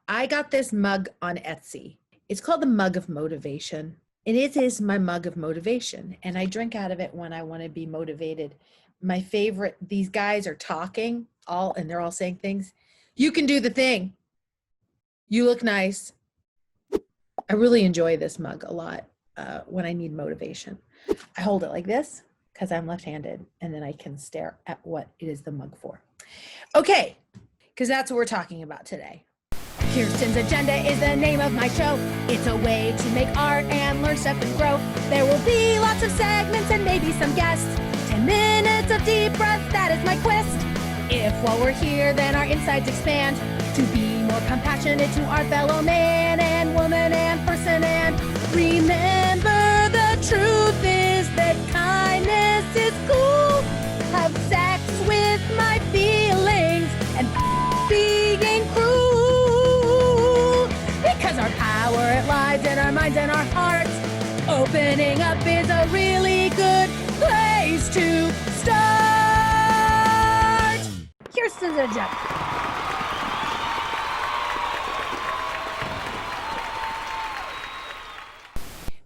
I got this mug on Etsy. It's called the Mug of Motivation. And it is my mug of motivation. And I drink out of it when I want to be motivated. My favorite, these guys are talking and they're all saying things. You can do the thing. You look nice. I really enjoy this mug a lot when I need motivation. I hold it like this because I'm left-handed, and then I can stare at what it is the mug for. Okay, because that's what we're talking about today. Kirsten's Agenda is the name of my show. It's a way to make art and learn stuff and grow. There will be lots of segments and maybe some guests. 10 minutes of deep breath, that is my quest. If while we're here, then our insides expand to be more compassionate to our fellow man and woman and person. And remember, the truth is that kindness is cool. Have sex with my feelings and being cruel. Because our power lies in our minds and our hearts. Opening up is a really good place to start. Kirsten's Agenda.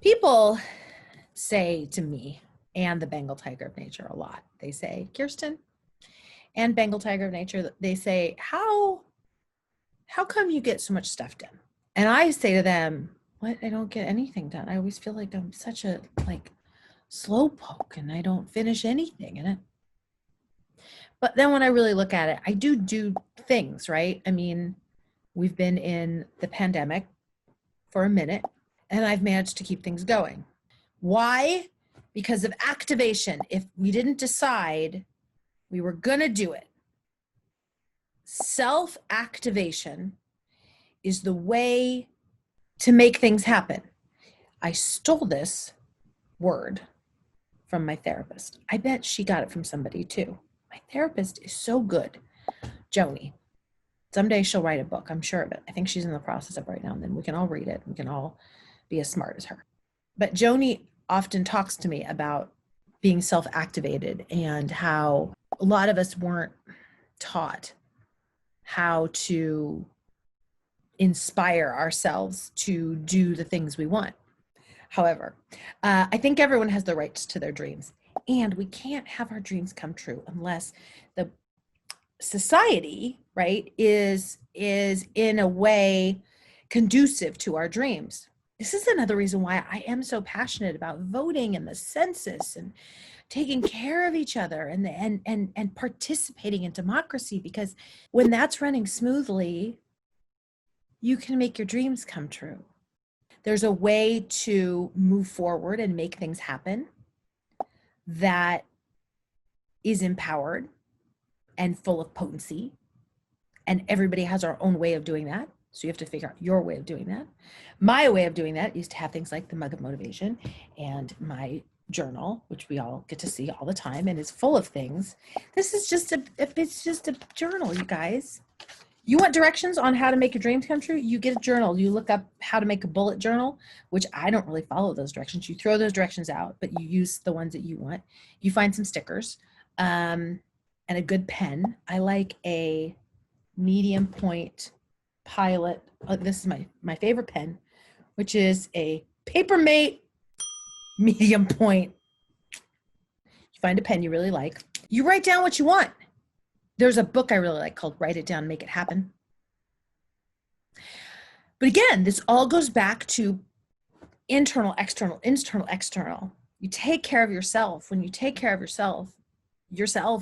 People say to me and the Bengal Tiger of Nature a lot. They say, Kirsten and Bengal Tiger of Nature, they say, how come you get so much stuff done? And I say to them, what? I don't get anything done. I always feel like I'm such a slow poke and I don't finish anything in it. But then when I really look at it, I do things, right? I mean, we've been in the pandemic for a minute and I've managed to keep things going. Why? Because of activation. If we didn't decide we were gonna do it, self-activation is the way to make things happen. I stole this word from my therapist. I bet she got it from somebody too. My therapist is so good. Joni. Someday she'll write a book. I'm sure of it. I think she's in the process of right now, and then we can all read it. We can all be as smart as her. But Joni often talks to me about being self-activated and how a lot of us weren't taught how to inspire ourselves to do the things we want. However, I think everyone has the rights to their dreams, and we can't have our dreams come true unless the society, right, is in a way conducive to our dreams. This is another reason why I am so passionate about voting and the census and taking care of each other and participating in democracy, because when that's running smoothly, you can make your dreams come true. There's a way to move forward and make things happen that is empowered and full of potency, and everybody has our own way of doing that. So you have to figure out your way of doing that. My way of doing that is to have things like the Mug of Motivation and my journal, which we all get to see all the time and is full of things. This is just it's just a journal, you guys. You want directions on how to make your dreams come true? You get a journal. You look up how to make a bullet journal, which I don't really follow those directions. You throw those directions out, but you use the ones that you want. You find some stickers and a good pen. I like a medium point Pilot. This is my favorite pen, which is a Papermate medium point. You find a pen you really like. You write down what you want. There's a book I really like called Write It Down, Make It Happen. But again, this all goes back to internal, external, internal, external. You take care of yourself. When you take care of yourself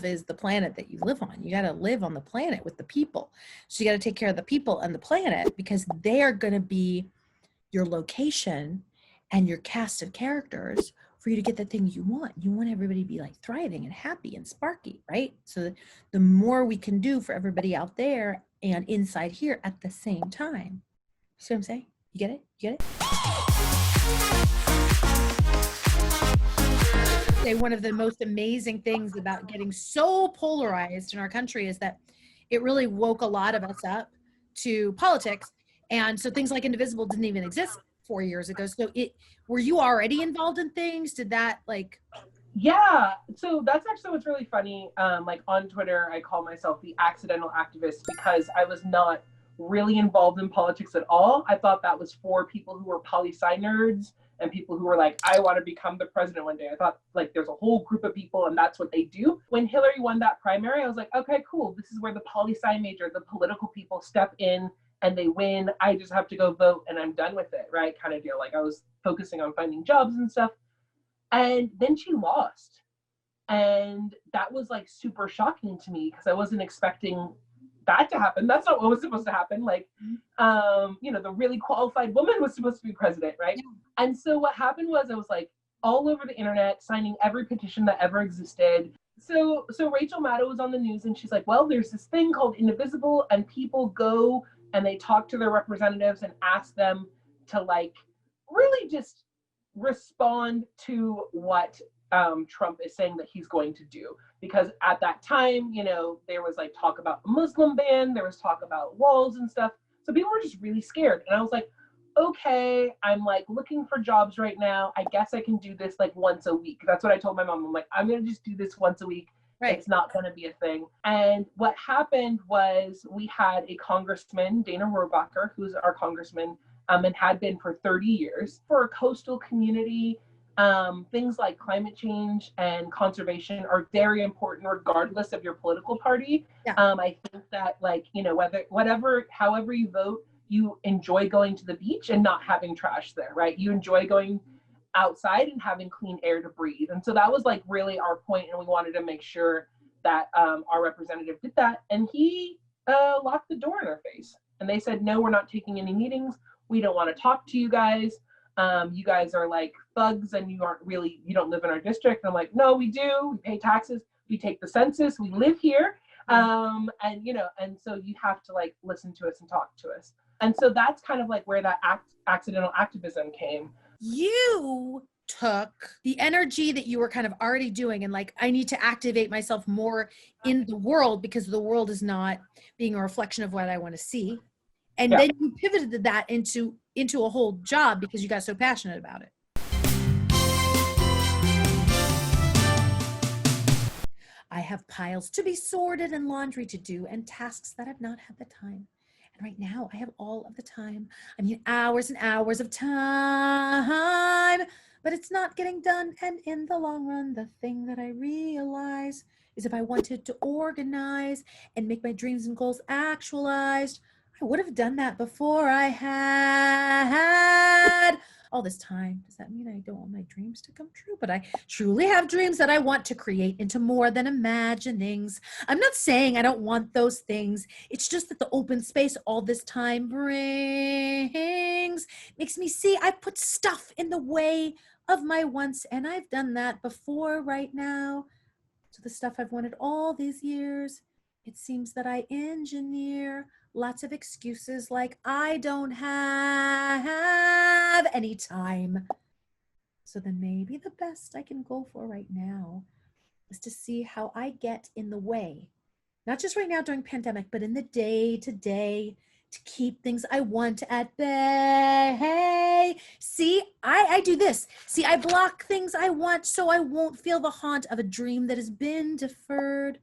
is the planet that you live on. You got to live on the planet with the people. So you got to take care of the people and the planet, because they are going to be your location and your cast of characters for you to get the thing you want. You want everybody to be like thriving and happy and sparky, right? So the more we can do for everybody out there and inside here at the same time. See what I'm saying? You get it? You get it? One of the most amazing things about getting so polarized in our country is that it really woke a lot of us up to politics. And so things like Indivisible didn't even exist 4 years ago. So were you already involved in things? Did that Yeah, so that's actually what's really funny. Like on Twitter, I call myself the accidental activist because I was not really involved in politics at all. I thought that was for people who were poli-sci nerds and people who were like, I want to become the president one day. I thought like there's a whole group of people and that's what they do. When Hillary won that primary, I was like, okay, cool. This is where the poli-sci major, the political people step in and they win. I just have to go vote and I'm done with it, right? Kind of deal. Like I was focusing on finding jobs and stuff. And then she lost. And that was like super shocking to me because I wasn't expecting that to happen. That's not what was supposed to happen. Like, the really qualified woman was supposed to be president, right? Yeah. And so what happened was I was like all over the internet signing every petition that ever existed. So Rachel Maddow was on the news and she's like, well, there's this thing called Indivisible and people go and they talk to their representatives and ask them to like really just respond to what Trump is saying that he's going to do. Because at that time, there was like talk about a Muslim ban, there was talk about walls and stuff. So people were just really scared. And I was like, okay, I'm like looking for jobs right now. I guess I can do this like once a week. That's what I told my mom. I'm like, I'm going to just do this once a week. Right. It's not going to be a thing. And what happened was we had a congressman, Dana Rohrabacher, who's our congressman, and had been for 30 years for a coastal community. Things like climate change and conservation are very important regardless of your political party. Yeah. I think that however you vote, you enjoy going to the beach and not having trash there, right? You enjoy going outside and having clean air to breathe. And so that was like really our point, and we wanted to make sure that our representative did that. And he locked the door in our face. And they said, no, we're not taking any meetings. We don't want to talk to you guys. You guys are like thugs and you don't live in our district. And I'm like, no, we do. We pay taxes. We take the census. We live here. And so you have to like listen to us and talk to us. And so that's kind of like where that accidental activism came. You took the energy that you were kind of already doing and like, I need to activate myself more in the world because the world is not being a reflection of what I want to see. And then you pivoted that into a whole job because you got so passionate about it. I have piles to be sorted and laundry to do and tasks that I've not had the time. And right now I have all of the time. I mean, hours and hours of time, but it's not getting done. And in the long run, the thing that I realize is if I wanted to organize and make my dreams and goals actualized, I would have done that before I had all this time. Does that mean I don't want my dreams to come true? But I truly have dreams that I want to create into more than imaginings. I'm not saying I don't want those things. It's just that the open space all this time brings makes me see I put stuff in the way of my wants, and I've done that before right now. So the stuff I've wanted all these years, it seems that I engineer lots of excuses like I don't have any time. So then maybe the best I can go for right now is to see how I get in the way, not just right now during pandemic, but in the day to day to keep things I want at bay. See, I do this. See, I block things I want so I won't feel the haunt of a dream that has been deferred.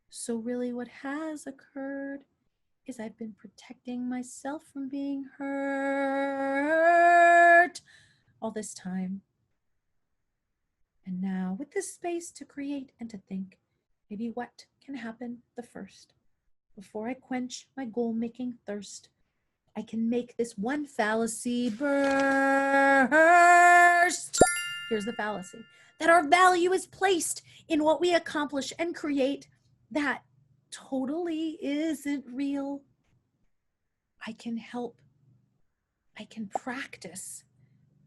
So really what has occurred is I've been protecting myself from being hurt all this time. And now with this space to create and to think, maybe what can happen the first before I quench my goal-making thirst. I can make this one fallacy burst. Here's the fallacy, that our value is placed in what we accomplish and create that totally isn't real. I can practice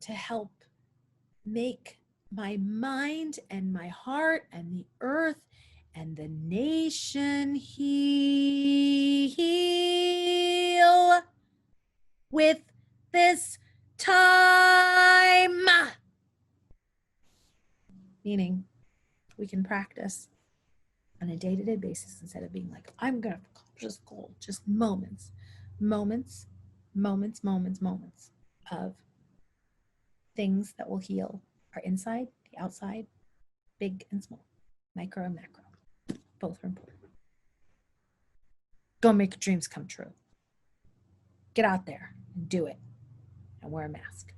to help make my mind and my heart and the earth and the nation heal with this time. Meaning we can practice on a day-to-day basis instead of being like, I'm going to accomplish this goal. Just moments of things that will heal our inside, the outside, big and small, micro and macro. Both are important. Go make your dreams come true. Get out there and do it and wear a mask.